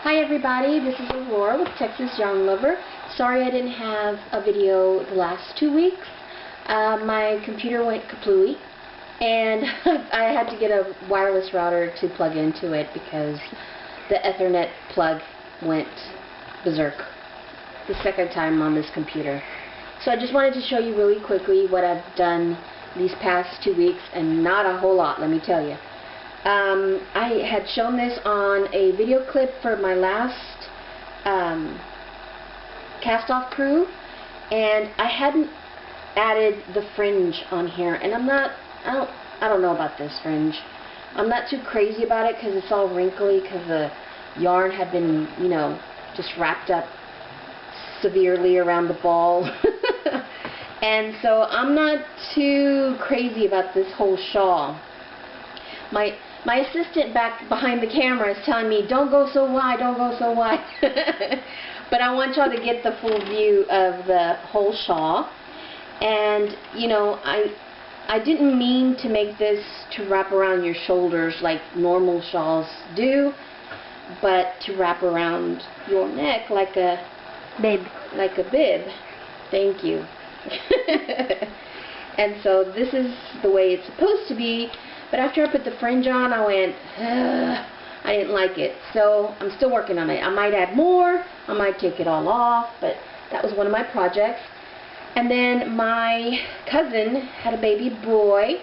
Hi everybody, this is Aurora with Texas Yarn Lover. Sorry I didn't have a video the last 2 weeks. My computer went kaplooey and I had to get a wireless router to plug into it because the Ethernet plug went berserk the second time on this computer. So I just wanted to show you really quickly what I've done these past 2 weeks, and not a whole lot, let me tell you. I had shown this on a video clip for my last cast-off crew, and I hadn't added the fringe on here, and I don't know about this fringe. I'm not too crazy about it because it's all wrinkly because the yarn had been, you know, just wrapped up severely around the ball. And so I'm not too crazy about this whole shawl. My assistant back behind the camera is telling me, don't go so wide, don't go so wide. But I want y'all to get the full view of the whole shawl. And, you know, I didn't mean to make this to wrap around your shoulders like normal shawls do, but to wrap around your neck like a bib. Like a bib. Thank you. And so this is the way it's supposed to be. But after I put the fringe on, I went, I didn't like it. So I'm still working on it. I might add more, I might take it all off, but that was one of my projects. And then my cousin had a baby boy,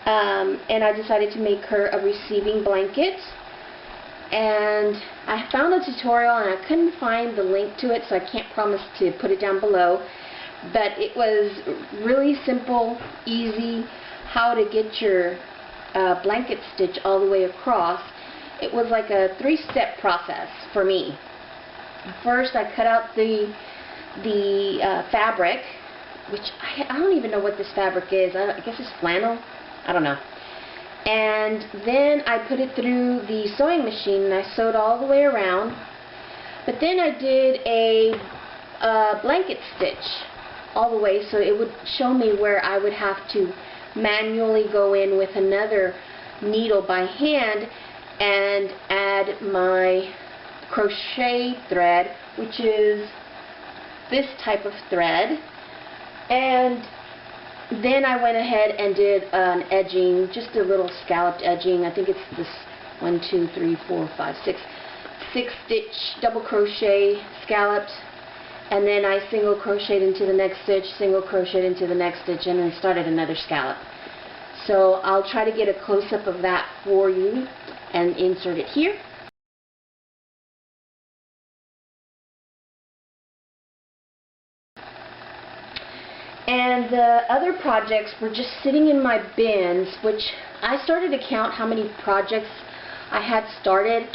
and I decided to make her a receiving blanket. And I found a tutorial and I couldn't find the link to it, so I can't promise to put it down below. But it was really simple, easy, how to get your blanket stitch all the way across. It was like a 3-step process for me. First, I cut out the fabric, which I don't even know what this fabric is. I guess it's flannel. I don't know. And then I put it through the sewing machine and I sewed all the way around. But then I did a blanket stitch all the way, so it would show me where I would have to manually go in with another needle by hand and add my crochet thread, which is this type of thread. And then I went ahead and did an edging, just a little scalloped edging. I think it's this 1, 2, 3, 4, 5, 6 stitch double crochet scalloped. And then I single crocheted into the next stitch, single crocheted into the next stitch, and then started another scallop. So I'll try to get a close-up of that for you and insert it here. And the other projects were just sitting in my bins, which I started to count how many projects I had started.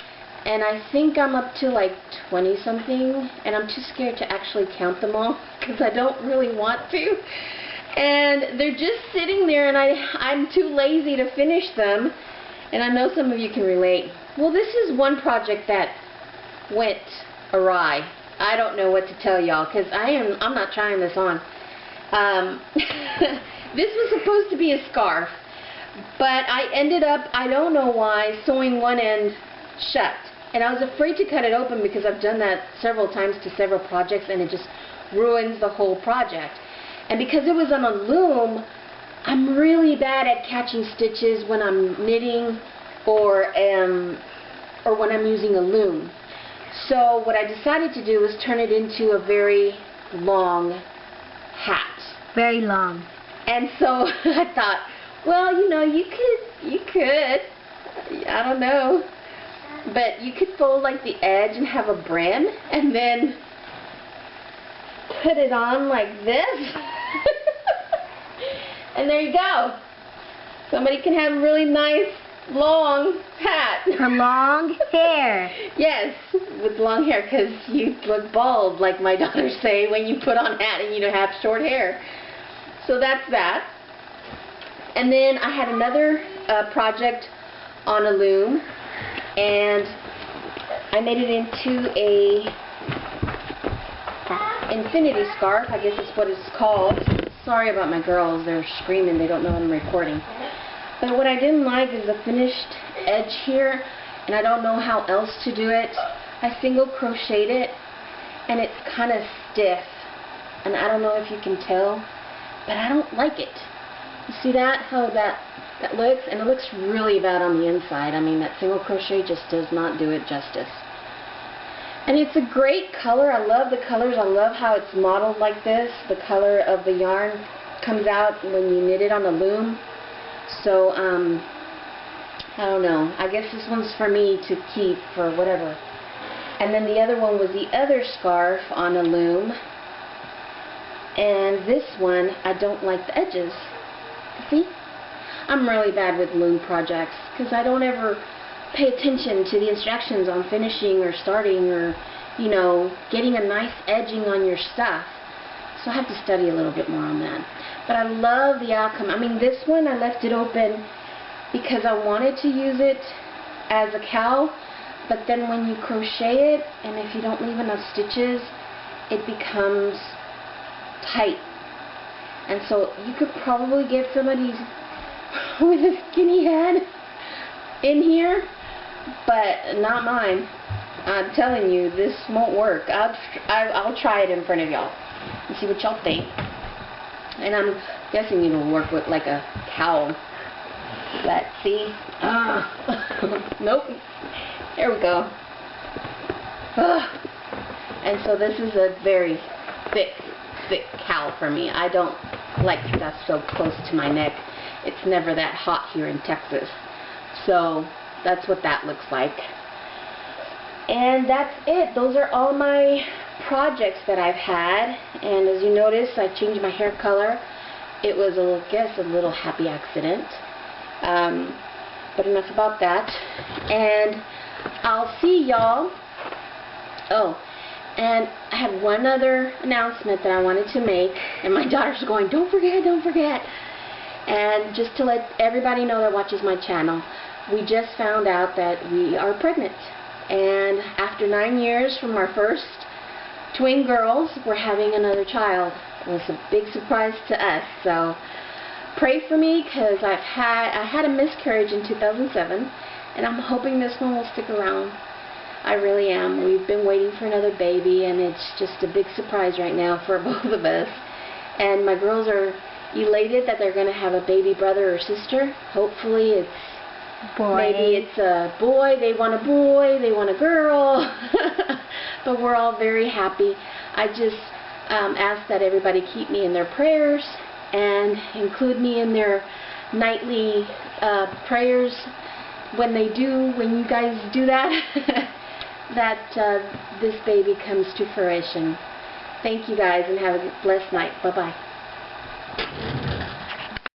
And I think I'm up to like 20-something, and I'm too scared to actually count them all because I don't really want to. And they're just sitting there, and I'm too lazy to finish them. And I know some of you can relate. Well, this is one project that went awry. I don't know what to tell y'all because I'm not trying this on. This was supposed to be a scarf, but I ended up, I don't know why, sewing one end shut. And I was afraid to cut it open because I've done that several times to several projects, and it just ruins the whole project. And because it was on a loom, I'm really bad at catching stitches when I'm knitting or when I'm using a loom. So what I decided to do was turn it into a very long hat. Very long. And so I thought, well, you know, you could, I don't know. But you could fold like the edge and have a brim and then put it on like this. And there you go. Somebody can have a really nice long hat. Her long hair. Yes, with long hair, because you look bald, like my daughters say, when you put on a hat and you don't have short hair. So that's that. And then I had another project on a loom. And I made it into a infinity scarf, I guess is what it's called. Sorry about my girls, they're screaming, they don't know I'm recording. But what I didn't like is the finished edge here, and I don't know how else to do it. I single crocheted it, and it's kind of stiff, and I don't know if you can tell, but I don't like it. You see that? How that looks? And it looks really bad on the inside. I mean, that single crochet just does not do it justice. And it's a great color. I love the colors. I love how it's modeled like this. The color of the yarn comes out when you knit it on the loom. So, I don't know. I guess this one's for me to keep for whatever. And then the other one was the other scarf on a loom. And this one, I don't like the edges. See? I'm really bad with loom projects because I don't ever pay attention to the instructions on finishing or starting or, you know, getting a nice edging on your stuff. So I have to study a little bit more on that. But I love the outcome. I mean, this one I left it open because I wanted to use it as a cowl, but then when you crochet it, and if you don't leave enough stitches, it becomes tight. And so you could probably get somebody with a skinny head in here, but not mine. I'm telling you, this won't work. I'll try it in front of y'all and see what y'all think. And I'm guessing it'll work with like a cowl. Let's see. Nope. There we go. And so this is a very thick cowl for me. I don't like stuff so close to my neck. It's never that hot here in Texas. So that's what that looks like. And that's it. Those are all my projects that I've had. And as you notice, I changed my hair color. It was, I guess, a little happy accident. But enough about that. And I'll see y'all. Oh, and I had one other announcement that I wanted to make. And my daughter's going, don't forget, don't forget. And just to let everybody know that watches my channel, we just found out that we are pregnant. And after 9 years from our first twin girls, we're having another child. It was a big surprise to us. So pray for me, because I had a miscarriage in 2007, and I'm hoping this one will stick around. I really am. We've been waiting for another baby, and it's just a big surprise right now for both of us. And my girls are elated that they're going to have a baby brother or sister. Hopefully it's boy. Maybe it's a boy. They want a boy. They want a girl. But we're all very happy. I just ask that everybody keep me in their prayers and include me in their nightly prayers when you guys do that, that this baby comes to fruition. Thank you guys, and have a blessed night. Bye-bye.